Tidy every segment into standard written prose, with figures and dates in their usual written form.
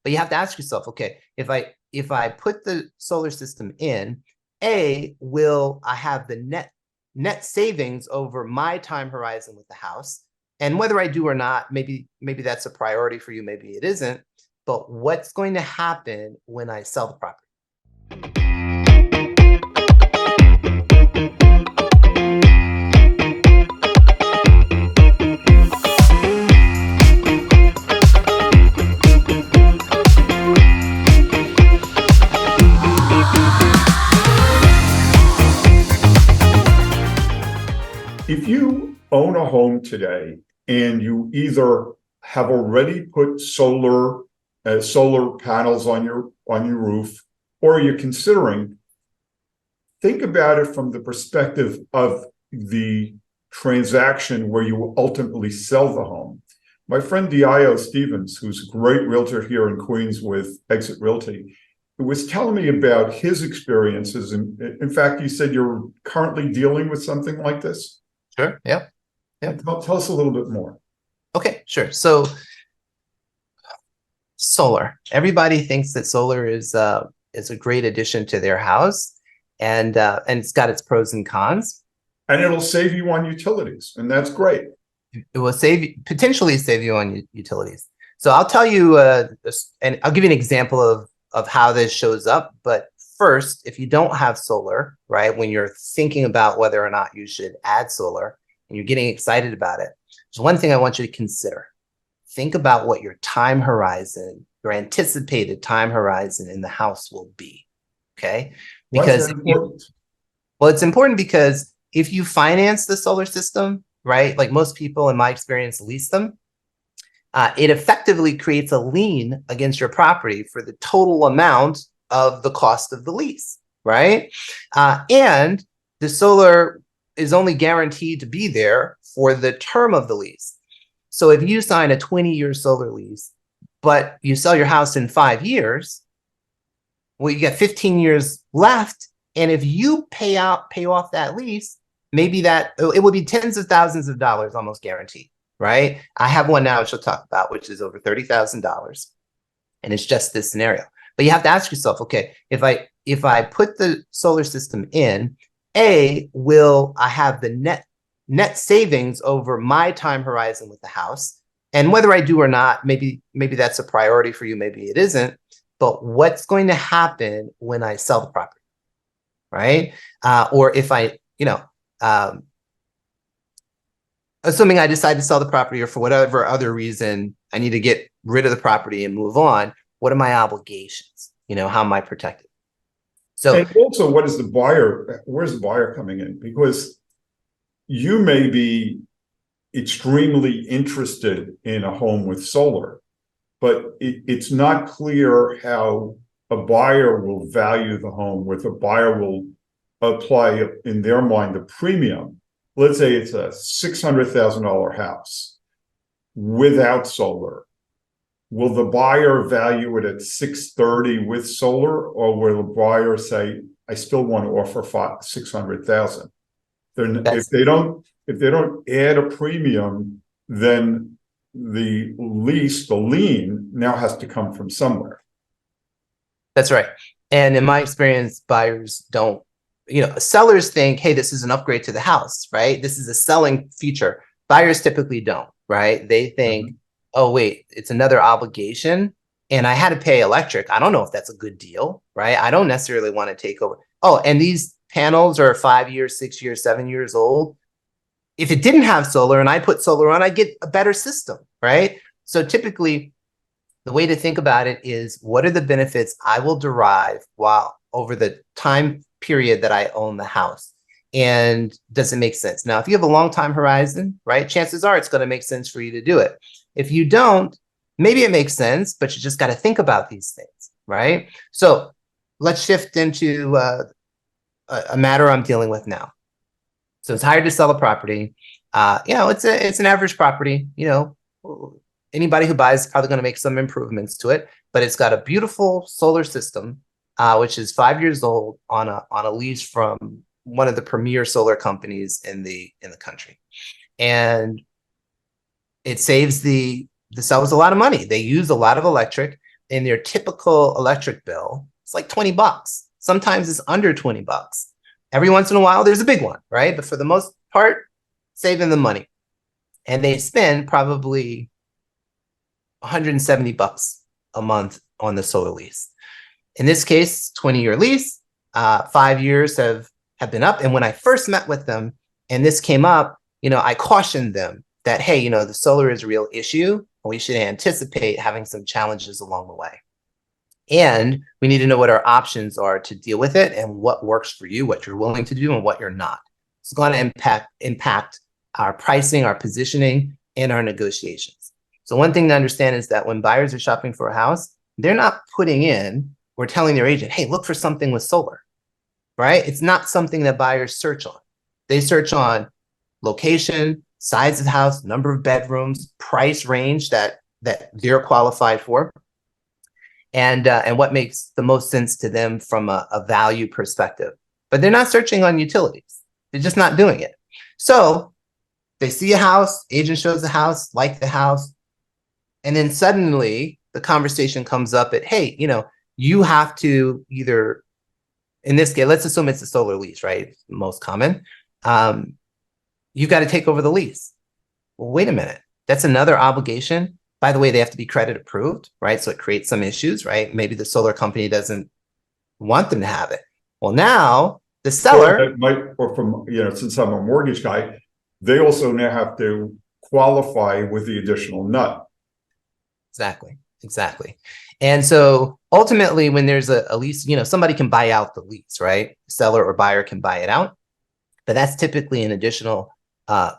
But you have to ask yourself, okay, if I put the solar system in, will I have the net savings over my time horizon with the house? And whether I do or not, maybe that's a priority for you, maybe it isn't. But what's going to happen when I sell the property? If you own a home today and you either have already put solar panels on your roof, or you're considering, think about it from the perspective of the transaction where you will ultimately sell the home. My friend Diallo Stevens, who's a great realtor here in Queens with Exit Realty, was telling me about his experiences. And in fact, you said you're currently dealing with something like this. Sure. Yeah. Tell us a little bit more. Okay, sure. So solar. Everybody thinks that solar is a great addition to their house, and it's got its pros and cons. And it'll save you on utilities, and that's great. It will potentially save you on utilities. So I'll tell you, and I'll give you an example of how this shows up. But first, if you don't have solar, right, when you're thinking about whether or not you should add solar and you're getting excited about it, there's one thing I want you to consider. Think about what your time horizon, your anticipated time horizon in the house will be, okay? Because it's important because if you finance the solar system, right, like most people in my experience lease them, it effectively creates a lien against your property for the total amount of the cost of the lease, right? And the solar is only guaranteed to be there for the term of the lease. So if you sign a 20-year solar lease, but you sell your house in 5 years, well, you got 15 years left. And if you pay off that lease, maybe it will be tens of thousands of dollars, almost guaranteed, right? I have one now, which we'll talk about, which is over $30,000. And it's just this scenario. But you have to ask yourself, okay, if I put the solar system in, will I have the net savings over my time horizon with the house? And whether I do or not, maybe that's a priority for you, maybe it isn't. But what's going to happen when I sell the property, right? Or if assuming I decide to sell the property, or for whatever other reason, I need to get rid of the property and move on, what are my obligations? How am I protected? So, and also, where's the buyer coming in? Because you may be extremely interested in a home with solar, but it's not clear how a buyer will value the home, where the buyer will apply, in their mind, the premium. Let's say it's a $600,000 house without solar. Will the buyer value it at $630,000 with solar, or will the buyer say, I still want to offer $600,000? If they don't add a premium, then the lien now has to come from somewhere. That's right. And in my experience, buyers don't, sellers think, hey, this is an upgrade to the house, right? This is a selling feature. Buyers typically don't, right? They think, oh, wait, it's another obligation and I had to pay electric. I don't know if that's a good deal, right? I don't necessarily want to take over. Oh, and these panels are 5 years, 6 years, 7 years old. If it didn't have solar and I put solar on, I get a better system, right? So typically, the way to think about it is, what are the benefits I will derive over the time period that I own the house? And does it make sense? Now, if you have a long time horizon, right, chances are it's going to make sense for you to do it. If you don't, maybe it makes sense, but you just got to think about these things, right? So let's shift into a matter I'm dealing with now. So it's hired to sell a property. It's an average property. Anybody who buys is probably going to make some improvements to it, but it's got a beautiful solar system, which is 5 years old, on a lease from one of the premier solar companies in the country, and it saves the sellers a lot of money. They use a lot of electric. in their typical electric bill, it's like $20. Sometimes it's under $20. Every once in a while, there's a big one, right? But for the most part, saving the money. And they spend probably $170 a month on the solar lease. In this case, 20-year lease, 5 years have been up. And when I first met with them and this came up, I cautioned them that, hey, the solar is a real issue, and we should anticipate having some challenges along the way. And we need to know what our options are to deal with it and what works for you, what you're willing to do and what you're not. It's going to impact our pricing, our positioning, and our negotiations. So one thing to understand is that when buyers are shopping for a house, they're not putting in or telling their agent, hey, look for something with solar, right? It's not something that buyers search on. They search on location, size of the house, number of bedrooms, price range that they're qualified for, and what makes the most sense to them from a value perspective. But they're not searching on utilities. They're just not doing it. So they see a house, agent shows the house, like the house, and then suddenly the conversation comes up at, hey, you have to either, in this case, let's assume it's a solar lease, right? It's the most common. You've got to take over the lease. Well, wait a minute. That's another obligation. By the way, they have to be credit approved, right? So it creates some issues, right? Maybe the solar company doesn't want them to have it. Well, now the seller or from, since I'm a mortgage guy, they also now have to qualify with the additional nut. Exactly. And so ultimately, when there's a lease, somebody can buy out the lease, right? Seller or buyer can buy it out, but that's typically an additional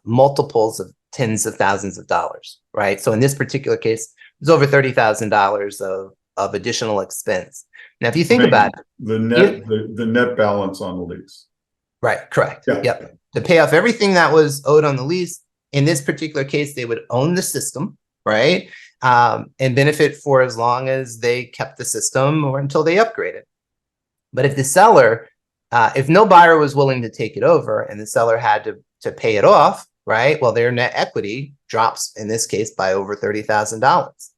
multiples of tens of thousands of dollars, right? So in this particular case, it's over $30,000 of additional expense. Now, if you think about it, the net balance on the lease. Right, correct. Yeah. Yep. To pay off everything that was owed on the lease, in this particular case, they would own the system, right? And benefit for as long as they kept the system or until they upgraded. But if the seller, if no buyer was willing to take it over and the seller had to pay it off, right? Well, their net equity drops in this case by over $30,000.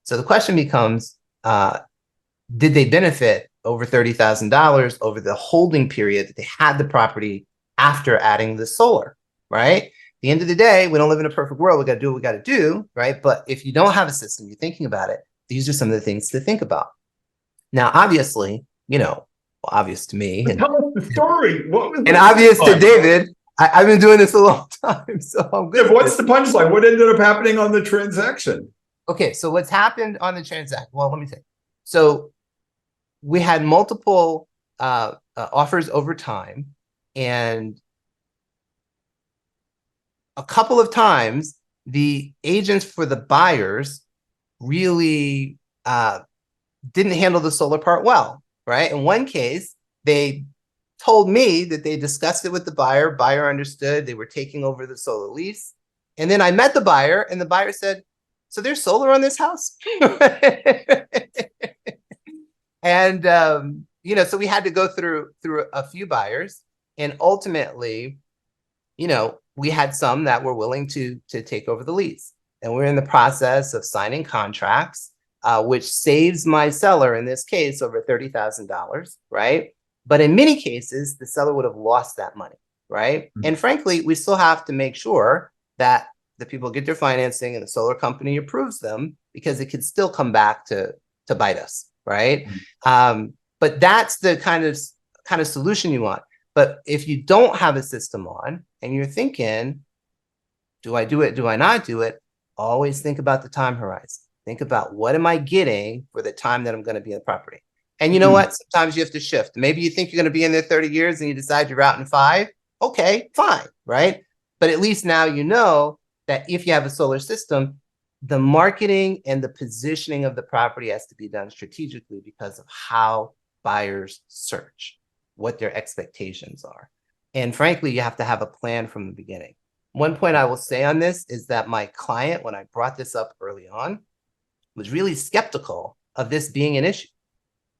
So the question becomes, did they benefit over $30,000 over the holding period that they had the property after adding the solar, right? At the end of the day, we don't live in a perfect world. We got to do what we got to do, right? But if you don't have a system, you're thinking about it, these are some of the things to think about. Now, obviously, obvious to me. Tell us the story. What was and obvious to David, I've been doing this a long time, so I'm good. Yeah, what's the punchline? What ended up happening on the transaction? Okay, so what's happened on the transaction? Well, let me think. So we had multiple offers over time, and a couple of times the agents for the buyers really didn't handle the solar part well, right? In one case, they told me that they discussed it with the buyer. Buyer understood they were taking over the solar lease. And then I met the buyer, and the buyer said, so there's solar on this house? And, so we had to go through a few buyers, and ultimately, we had some that were willing to take over the lease. And we're in the process of signing contracts, which saves my seller, in this case, over $30,000, right? But in many cases, the seller would have lost that money, right? Mm-hmm. And frankly, we still have to make sure that the people get their financing and the solar company approves them, because it could still come back to bite us, right? Mm-hmm. But that's the kind of solution you want. But if you don't have a system on and you're thinking, do I do it? Do I not do it? Always think about the time horizon. Think about, what am I getting for the time that I'm going to be in the property? And you know what? Sometimes you have to shift. Maybe you think you're going to be in there 30 years and you decide you're out in 5. Okay, fine, right? But at least now you know that if you have a solar system, the marketing and the positioning of the property has to be done strategically because of how buyers search, what their expectations are. And frankly, you have to have a plan from the beginning. One point I will say on this is that my client, when I brought this up early on, was really skeptical of this being an issue.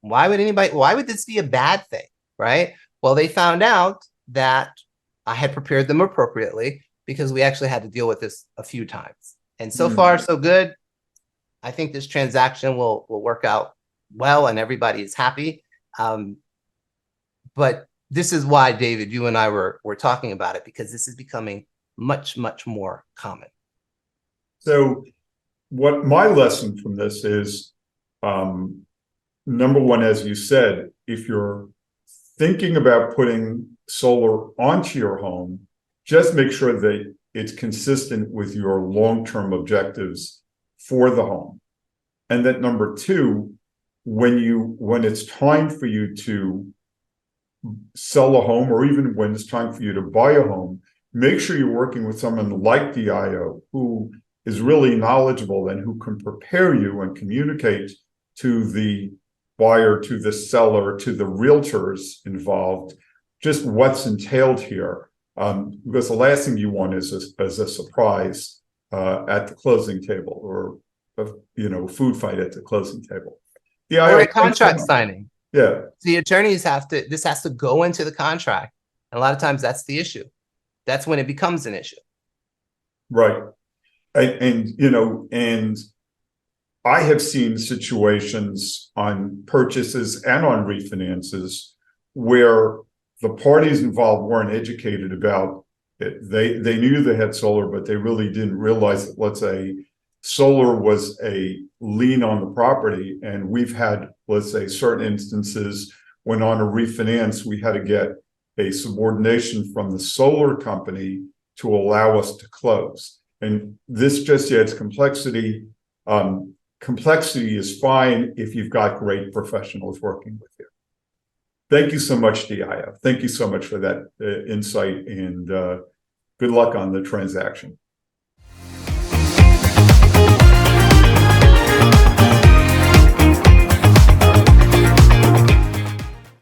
Why would this be a bad thing, right? Well, they found out that I had prepared them appropriately, because we actually had to deal with this a few times. And so far, so good. I think this transaction will work out well and everybody is happy. But this is why, David, you and I were talking about it, because this is becoming much, much more common. So what my lesson from this is, number one, as you said, if you're thinking about putting solar onto your home, just make sure that it's consistent with your long-term objectives for the home. And that number two, when it's time for you to sell a home, or even when it's time for you to buy a home, make sure you're working with someone like Diallo, who is really knowledgeable and who can prepare you and communicate to the buyer, to the seller, to the realtors involved, just what's entailed here. Because the last thing you want is a surprise at the closing table, or food fight at the closing table. Or a contract signing. Yeah. The attorneys this has to go into the contract. And a lot of times that's the issue. That's when it becomes an issue. Right. And I have seen situations on purchases and on refinances where the parties involved weren't educated about it. They knew they had solar, but they really didn't realize that, let's say, solar was a lien on the property. And we've had, let's say, certain instances when on a refinance, we had to get a subordination from the solar company to allow us to close. And this just adds complexity. Complexity is fine if you've got great professionals working with you. Thank you so much, Diallo. Thank you so much for that insight, and good luck on the transaction.